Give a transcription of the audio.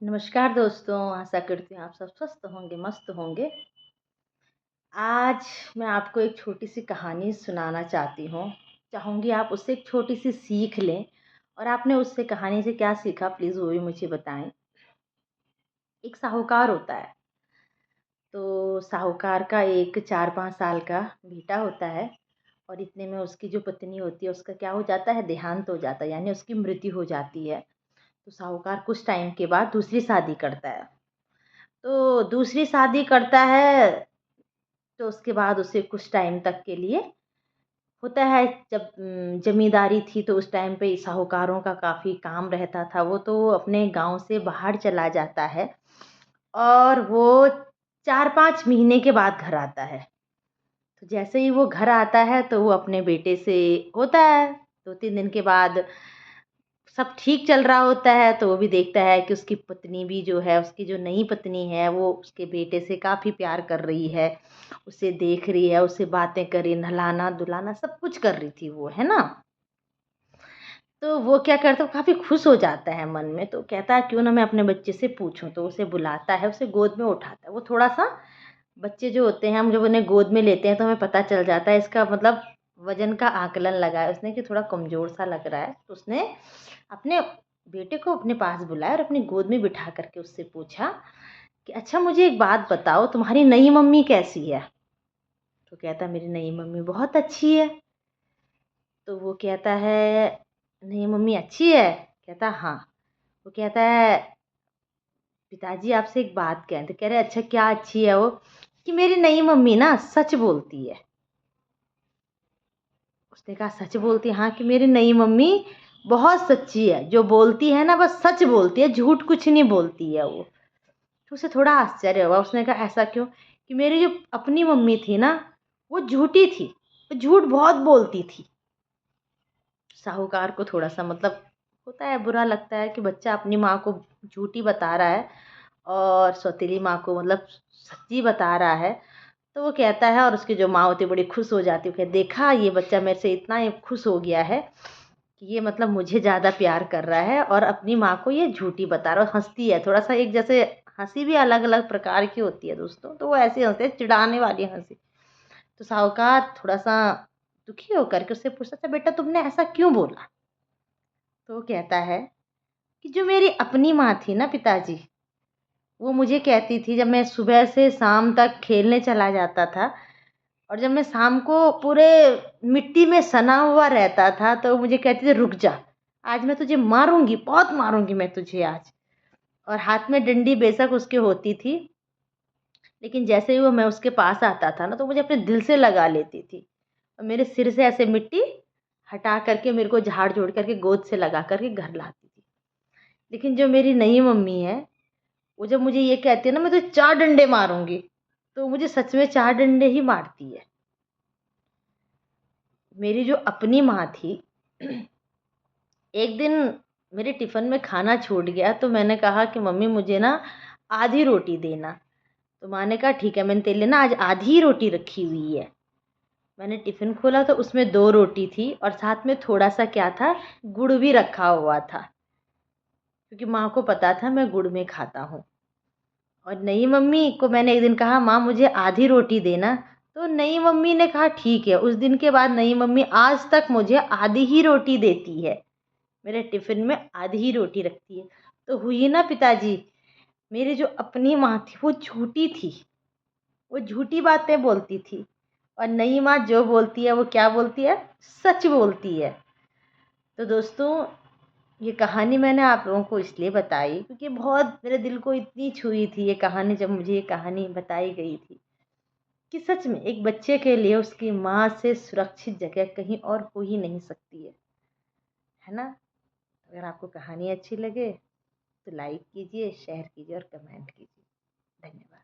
नमस्कार दोस्तों, आशा करती हूँ आप सब स्वस्थ होंगे, मस्त होंगे। आज मैं आपको एक छोटी-सी कहानी सुनाना चाहती हूँ। चाहूँगी आप उससे एक छोटी-सी सीख लें और आपने उससे कहानी से क्या सीखा प्लीज़ वो भी मुझे बताएँ। एक साहूकार होता है, तो साहूकार का एक 4-5 साल का बेटा होता है और इतने में उसकी जो पत्नी होती है उसका क्या हो जाता है, देहांत हो जाता है, यानी उसकी मृत्यु हो जाती है। तो साहूकार कुछ टाइम के बाद दूसरी शादी करता है। तो दूसरी शादी करता है तो उसके बाद उसे कुछ टाइम तक के लिए होता है। जब ज़मींदारी थी तो उस टाइम पे साहूकारों का काफ़ी काम रहता था, वो तो अपने गाँव से बाहर चला जाता है और वो 4-5 महीने के बाद घर आता है। तो जैसे ही वो घर आता है तो वो अपने बेटे से होता है, 2-3 दिन के बाद सब ठीक चल रहा होता है तो वो भी देखता है कि उसकी पत्नी भी जो है, उसकी जो नई पत्नी है वो उसके बेटे से काफ़ी प्यार कर रही है, उसे देख रही है, उससे बातें कर रही, नहलाना-धुलाना सब कुछ कर रही थी वो, है ना? तो वो क्या करता है, काफ़ी खुश हो जाता है मन में, तो कहता है क्यों ना मैं अपने बच्चे से पूछूँ, तो उसे बुलाता है, उसे गोद में उठाता है। वो थोड़ा-सा बच्चे जो होते हैं हम जब उन्हें गोद में लेते हैं तो हमें पता चल जाता है इसका मतलब वज़न का आकलन लगाया उसने कि थोड़ा कमज़ोर-सा लग रहा है। तो उसने अपने बेटे को अपने पास बुलाया और अपनी गोद में बिठा कर के उससे पूछा कि अच्छा मुझे एक बात बताओ तुम्हारी नई मम्मी कैसी है? तो कहता है मेरी नई मम्मी बहुत अच्छी है। तो वो कहता है नई मम्मी अच्छी है? कहता हाँ। वो कहता है पिताजी आपसे एक बात कहें, तो कह रहे अच्छा क्या अच्छी है वो? कि मेरी नई मम्मी ना सच बोलती है। उसने कहा सच बोलती है? हाँ कि मेरी नई मम्मी बहुत सच्ची है, जो बोलती है ना बस सच बोलती है, झूठ कुछ नहीं बोलती है वो। तो उसे थोड़ा आश्चर्य हुआ, उसने कहा ऐसा क्यों? कि मेरी जो अपनी मम्मी थी ना वो झूठी थी, वो झूठ बहुत बोलती थी। साहूकार को थोड़ा-सा मतलब होता है, बुरा लगता है कि बच्चा अपनी माँ को झूठी बता रहा है और सौतेली माँ को मतलब सच्ची बता रहा है। तो वो कहता है और उसकी जो माँ होती है बड़ी खुश हो जाती है, वो कहती देखा ये बच्चा मेरे से इतना ही खुश हो गया है कि ये मतलब मुझे ज़्यादा प्यार कर रहा है और अपनी माँ को ये झूठी बता रहा है और हँसती है। थोड़ा-सा एक जैसे हँसी भी अलग-अलग प्रकार की होती है दोस्तों, तो वो ऐसे हँसते हैं चिढ़ाने वाली हँसी। तो साहूकार थोड़ा-सा दुखी होकर के उससे पूछता था बेटा तुमने ऐसा क्यों बोला? तो वो कहता है कि जो मेरी अपनी माँ थी ना पिताजी, वो मुझे कहती थी जब मैं सुबह से शाम तक खेलने चला जाता था और जब मैं शाम को पूरे मिट्टी में सना हुआ रहता था तो वो मुझे कहती थी रुक जा, आज मैं तुझे मारूँगी, बहुत मारूँगी मैं तुझे आज। और हाथ में डंडी बेशक उसके होती थी, लेकिन जैसे ही वो मैं उसके पास आता था ना तो मुझे अपने दिल से लगा लेती थी और मेरे सिर से ऐसे मिट्टी हटा करके मेरे को झाड़-झूड़ करके गोद से लगा कर के घर लाती थी। लेकिन जो मेरी नई मम्मी है, वो जब मुझे ये कहती है ना मैं तुझे 4 डंडे मारूँगी, तो मुझे सच में 4 डंडे ही मारती है। मेरी जो अपनी माँ थी, एक दिन मेरे टिफ़िन में खाना छूट गया तो मैंने कहा कि मम्मी मुझे ना आधी रोटी देना। तो माँ ने कहा ठीक है मैंने तेरे लिए ना आज आधी ही रोटी रखी हुई है। मैंने टिफ़िन खोला तो उसमें 2 रोटी थी और साथ में थोड़ा-सा क्या था, गुड़ भी रखा हुआ था, क्योंकि माँ को पता था मैं गुड़ में खाता हूँ। और नई मम्मी को मैंने एक दिन कहा माँ मुझे आधी रोटी देना, तो नई मम्मी ने कहा ठीक है। उस दिन के बाद नई मम्मी आज तक मुझे आधी ही रोटी देती है, मेरे टिफ़िन में आधी ही रोटी रखती है। तो हुई ना पिताजी, मेरी जो अपनी माँ थी वो झूठी थी, वो झूठी बातें बोलती थी और नई माँ जो बोलती है वो क्या बोलती है, सच बोलती है। तो दोस्तों ये कहानी मैंने आप लोगों को इसलिए बताई क्योंकि बहुत मेरे दिल को इतनी छुई थी ये कहानी, जब मुझे ये कहानी बताई गई थी कि सच में एक बच्चे के लिए उसकी माँ से सुरक्षित जगह कहीं और हो ही नहीं सकती है ना? अगर आपको कहानी अच्छी लगे तो लाइक कीजिए, शेयर कीजिए और कमेंट कीजिए। धन्यवाद।